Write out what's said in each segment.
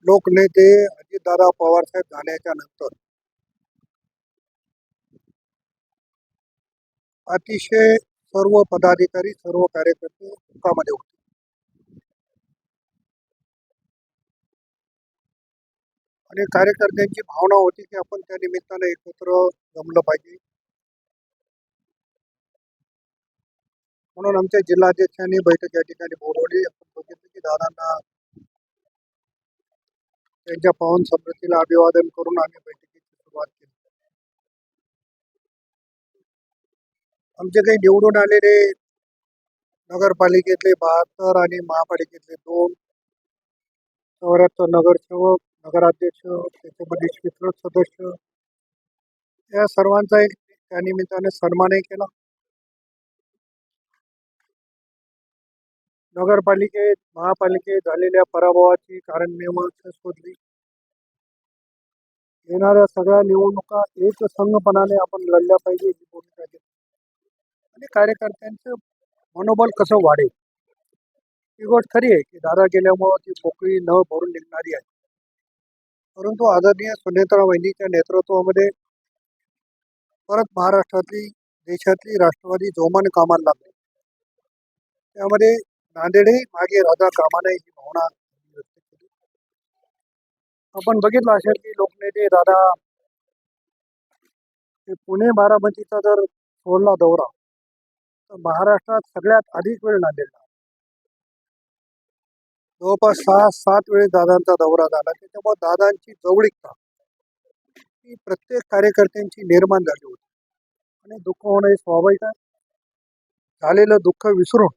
लोकनेते अजितदादा पवारसाहेब झाल्याच्या नंतर अतिशय सर्व पदाधिकारी सर्व कार्यकर्ते दुःखामध्ये होते आणि कार्यकर्त्यांची भावना होती की आपण त्या निमित्तानं एकत्र जमलं पाहिजे. म्हणून आमच्या जिल्हाध्यक्षांनी बैठक या ठिकाणी बोलवली. आपण बघितलं की दादांना त्यांच्या पावन स्मृतीला अभिवादन करून आम्ही बैठकीची सुरुवात केली. आमचे काही निवडून आलेले नगरपालिकेतले 72 आणि महापालिकेतले 2 शहरात नगरसेवक नगराध्यक्ष त्याच्यामध्ये स्वीकृत सदस्य या सर्वांचा एक त्या निमित्ताने सन्मानही केला. नगरपालिकेत महापालिकेत झालेल्या पराभवाची कारण मीमांसा शोधली. येणाऱ्या सगळ्या निवडणुका एक संघपणाने आपण लढल्या पाहिजे ही भूमिका घेतली आणि कार्यकर्त्यांचं मनोबल कसं वाढेल ही गोष्ट खरी आहे की दादा गेल्यामुळं ती पोकळी न भरून निघणारी आहे. परंतु आदरणीय सुनेत्रा वहिनीच्या नेतृत्वामध्ये परत महाराष्ट्रातली देशातली राष्ट्रवादी जोमाने कामाला लागली. त्यामध्ये नांदेडही मागे राहता कामा नये ही भावना व्यक्त केली. आपण बघितलं असेल की लोकनेते दादा पुणे बारामतीचा जर सोडला दौरा तर महाराष्ट्रात सगळ्यात अधिक वेळ नांदेडला जवळपास 6-7 वेळेस दादांचा दौरा झाला. त्याच्यामुळे दादांची जवळीकता ही प्रत्येक कार्यकर्त्यांची निर्माण झाली होती आणि दुःख होणं हे स्वाभाविक आहे. झालेलं दुःख विसरून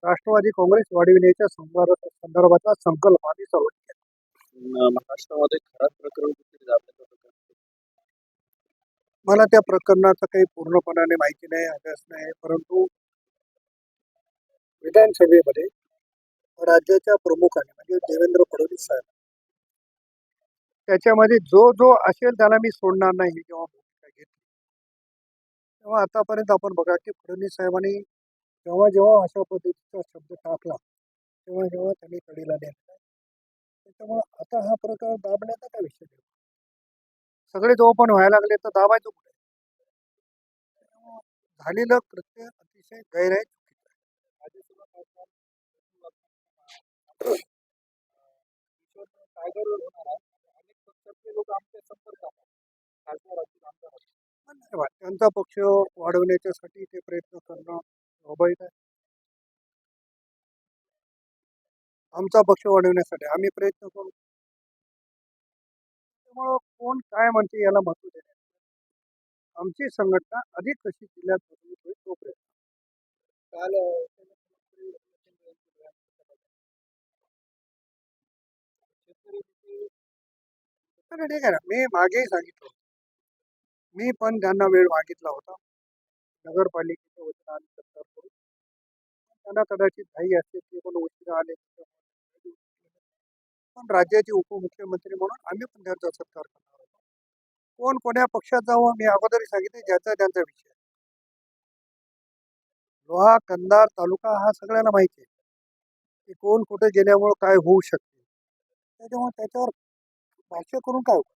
राष्ट्रवादी काँग्रेस वाढविण्याच्या संदर्भातला संकल्प आम्ही सर्व केला. महाराष्ट्रामध्ये खराब प्रकरण कुठे जाण्याचा प्रकार मला त्या प्रकरणाचं काही पूर्णपणाने माहिती नाही, अभ्यास नाही. परंतु विधानसभेमध्ये राज्याच्या प्रमुखाने म्हणजे देवेंद्र फडणवीस साहेब त्याच्यामध्ये जो जो असेल त्याला मी सोडणार नाही ही जेव्हा भूमिका घेतली तेव्हा आतापर्यंत आपण बघा की फडणवीस साहेबांनी जेव्हा जेव्हा अशा पद्धतीचा शब्द टाकला तेव्हा जेव्हा त्यांनी कडीला नेला. त्याच्यामुळे आता हा प्रकार दाबण्याचा काय विषय नाही. सगळे जो पण व्हायला लागले तर दाबायचं कुठे. झालेलं कृत्य अतिशय गैर आहे. टायगरवर होणार आहे. अनेक पक्षातले लोक आमच्या संपर्कात आहेत. खासदार असतील, आमदार असतील. त्यांचा पक्ष वाढवण्याच्यासाठी ते प्रयत्न करणं स्वाभाविक आहे. आमचा पक्ष वाढवण्यासाठी आम्ही प्रयत्न करू. त्यामुळं कोण काय म्हणते याला महत्व देण्यात आमची संघटना अधिक कशी जिल्ह्यात मजबूत होईल तो प्रयत्न. काल ठीक आहे ना, मी मागेही सांगितलं होतं. मी पण त्यांना वेळ मागितला होता नगरपालिकेच्या वतीनं आणि सरकारकडून. त्यांना कदाचित घाई असते ते पण उशिरा आले. पण राज्याचे उपमुख्यमंत्री म्हणून आम्ही पण त्यांचा सत्कार करणार होतो. कोण कोण्या पक्षात जावं मी अगोदरही सांगितले ज्याचा त्यांचा विषय. लोहा कंधार तालुका हा सगळ्यांना माहिती आहे की कोण कुठे गेल्यामुळं काय होऊ शकते. त्याच्यामुळे त्याच्यावर भाष्य करून काय होतं.